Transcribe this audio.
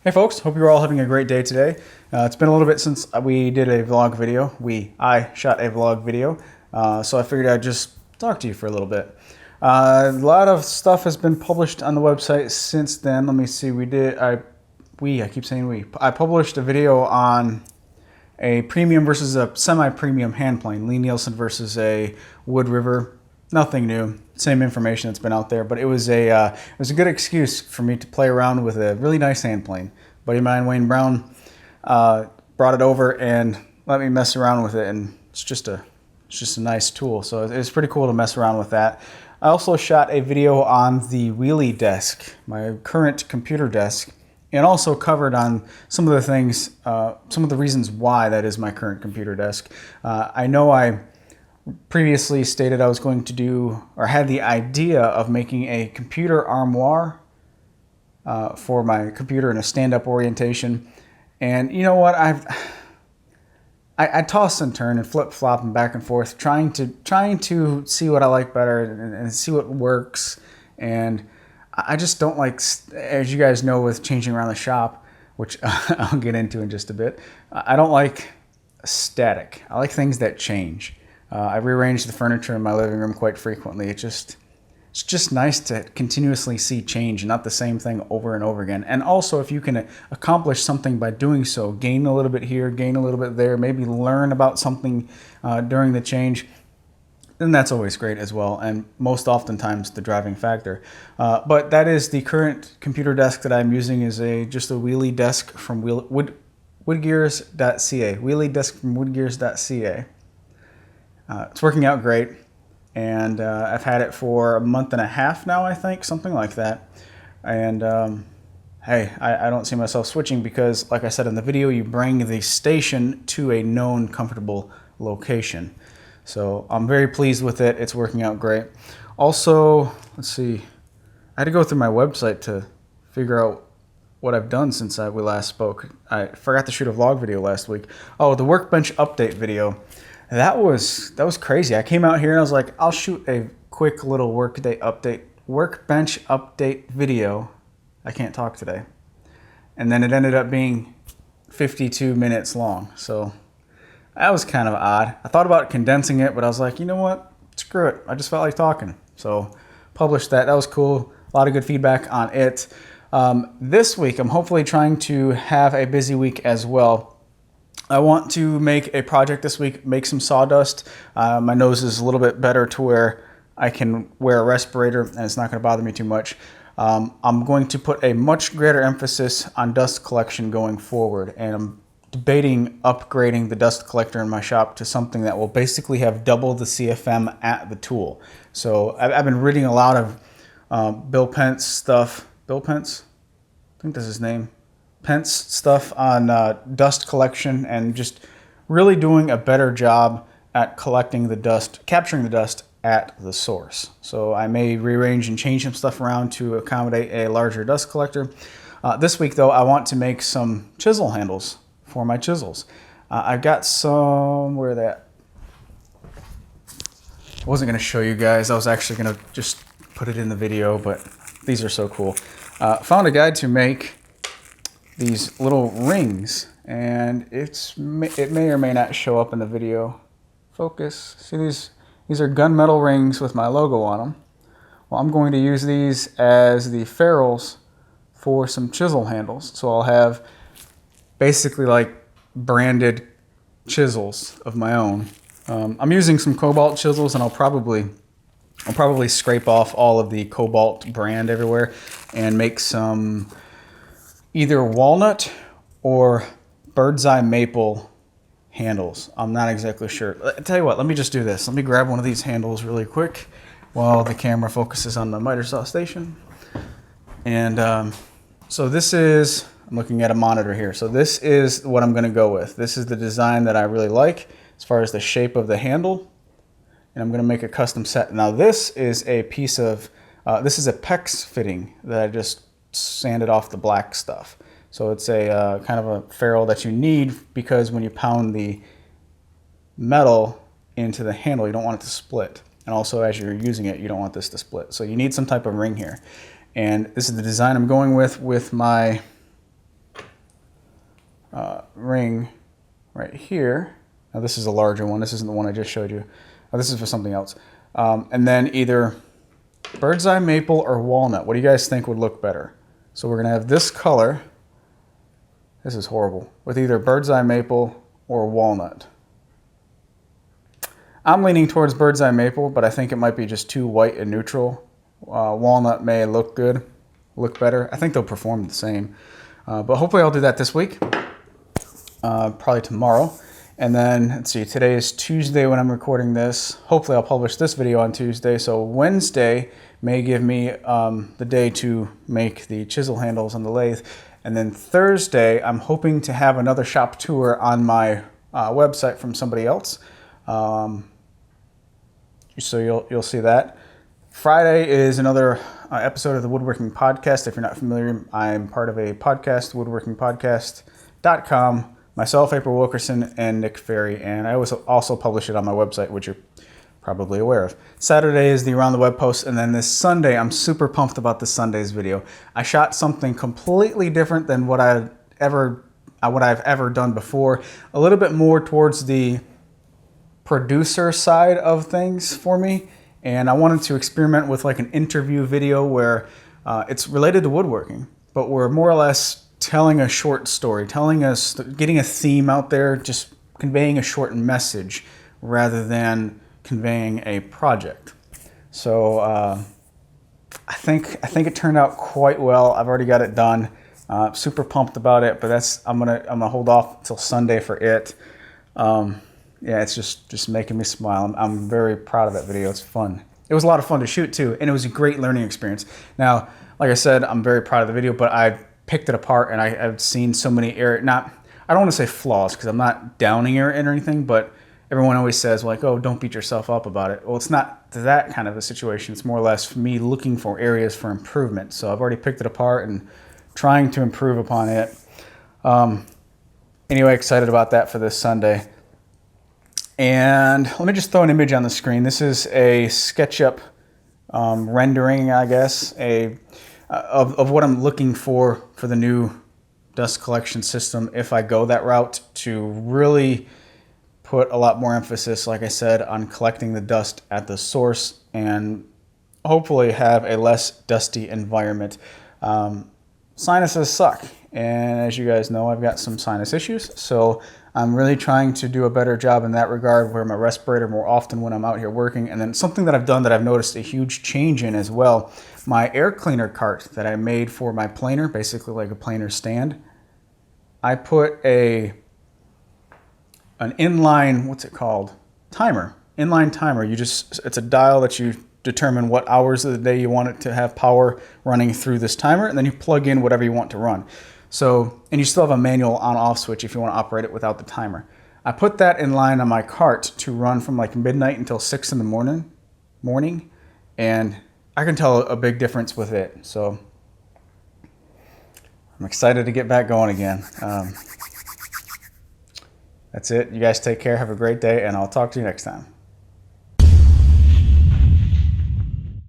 Hey folks, hope you're all having a great day today. It's been a little bit since we did a vlog video. I shot a vlog video, so I figured I'd just talk to you for a little bit. A lot of stuff has been published on the website since then. Let me see, I keep saying we. I published a video on a premium versus a semi-premium hand plane, Lee Nielsen versus a Wood River. Nothing new, same information that's been out there, but it was a good excuse for me to play around with a really nice hand plane. Buddy of mine, Wayne Brown, brought it over and let me mess around with it, and it's just a nice tool. So it's pretty cool to mess around with that. I also shot a video on the Wheelie Desk, my current computer desk, and also covered on some of the things, some of the reasons why that is my current computer desk. I know I previously stated I was going to do, or had the idea of making a computer armoire for my computer in a stand-up orientation. And you know what, I toss and turn and flip-flop and back and forth, trying to see what I like better and see what works. And I just don't like, as you guys know, with changing around the shop, which I'll get into in just a bit, I don't like static. I like things that change. I rearrange the furniture in my living room quite frequently. It's just nice to continuously see change and not the same thing over and over again. And also, if you can accomplish something by doing so, gain a little bit here, gain a little bit there, maybe learn about something during the change, then that's always great as well, and most oftentimes the driving factor. But that is the current computer desk that I'm using, is just a Wheelie Desk from woodgears.ca. Wheelie Desk from woodgears.ca. It's working out great, and I've had it for a month and a half now, I think, something like that. And hey, I don't see myself switching because, like I said in the video, you bring the station to a known, comfortable location. So I'm very pleased with it. It's working out great. Also, let's see, I had to go through my website to figure out what I've done since we last spoke. I forgot to shoot a vlog video last week. Oh, the Workbench update video. That was crazy. I came out here and I was like, I'll shoot a quick little Workbench update video. I can't talk today. And then it ended up being 52 minutes long. So that was kind of odd. I thought about condensing it, but I was like, you know what? Screw it. I just felt like talking. So published that. That was cool. A lot of good feedback on it. This week, I'm hopefully trying to have a busy week as well. I want to make a project this week, make some sawdust. My nose is a little bit better to where I can wear a respirator and it's not going to bother me too much. I'm going to put a much greater emphasis on dust collection going forward, and I'm debating upgrading the dust collector in my shop to something that will basically have double the CFM at the tool. So I've been reading a lot of Bill Pence stuff. Bill Pence? I think that's his name. Pence stuff on dust collection, and just really doing a better job at collecting the dust, capturing the dust at the source. So I may rearrange and change some stuff around to accommodate a larger dust collector. This week though, I want to make some chisel handles for my chisels. I've got some, where that, I wasn't going to show you guys. I was actually going to just put it in the video, but these are so cool. Found a guide to make these little rings, and it may or may not show up in the video. Focus. See, these are gunmetal rings with my logo on them. Well, I'm going to use these as the ferrules for some chisel handles. So I'll have basically like branded chisels of my own. I'm using some Cobalt chisels, and I'll probably scrape off all of the Cobalt brand everywhere and make some either walnut or bird's eye maple handles. I'm not exactly sure. I'll tell you what, let me just do this. Let me grab one of these handles really quick while the camera focuses on the miter saw station. And so this is, I'm looking at a monitor here. So this is what I'm going to go with. This is the design that I really like as far as the shape of the handle. And I'm going to make a custom set. Now this is a piece of, this is a PEX fitting that I just sanded off the black stuff. So it's a kind of a ferrule that you need, because when you pound the metal into the handle, you don't want it to split. And also, as you're using it, you don't want this to split. So you need some type of ring here. And this is the design I'm going with my ring right here. Now this is a larger one. This isn't the one I just showed you. This is for something else. And then either bird's eye maple or walnut. What do you guys think would look better? So we're gonna have this color. This is horrible. With either bird's eye maple or walnut. I'm leaning towards bird's eye maple, but I think it might be just too white and neutral. Walnut may look good, look better. I think they'll perform the same. But hopefully I'll do that this week. Probably tomorrow. And then, let's see, today is Tuesday when I'm recording this. Hopefully I'll publish this video on Tuesday. So Wednesday may give me the day to make the chisel handles on the lathe. And then Thursday, I'm hoping to have another shop tour on my website from somebody else. So you'll see that. Friday is another episode of the Woodworking Podcast. If you're not familiar, I'm part of a podcast, woodworkingpodcast.com. Myself, April Wilkerson, and Nick Ferry, and I also publish it on my website, which you're probably aware of. Saturday is the Around the Web post, and then this Sunday, I'm super pumped about this Sunday's video. I shot something completely different than what I've ever done before. A little bit more towards the producer side of things for me, and I wanted to experiment with like an interview video where it's related to woodworking, but we're more or less telling a short story, getting a theme out there, just conveying a short message rather than conveying a project. So I think it turned out quite well. I've already got it done. Super pumped about it, but I'm gonna hold off till Sunday for it. Yeah, it's just making me smile. I'm very proud of that video. It's fun. It was a lot of fun to shoot too, and it was a great learning experience. Now, like I said, I'm very proud of the video, but I picked it apart and I've seen so many I don't want to say flaws because I'm not downing it or anything, but everyone always says like, oh, don't beat yourself up about it. Well, it's not that kind of a situation. It's more or less me looking for areas for improvement. So I've already picked it apart and trying to improve upon it. Anyway, excited about that for this Sunday. And let me just throw an image on the screen. This is a SketchUp rendering, I guess, of what I'm looking for the new dust collection system if I go that route, to really put a lot more emphasis, like I said, on collecting the dust at the source and hopefully have a less dusty environment. Sinuses suck, and as you guys know, I've got some sinus issues, so I'm really trying to do a better job in that regard, wear my respirator more often when I'm out here working. And then something that I've done that I've noticed a huge change in as well, my air cleaner cart that I made for my planer, basically like a planer stand, I put an inline, what's it called? Timer, inline timer. It's a dial that you determine what hours of the day you want it to have power running through this timer, and then you plug in whatever you want to run. So, and you still have a manual on-off switch if you want to operate it without the timer. I put that in line on my cart to run from like midnight until 6 in the morning, and I can tell a big difference with it. So I'm excited to get back going again. That's it. You guys take care. Have a great day, and I'll talk to you next time.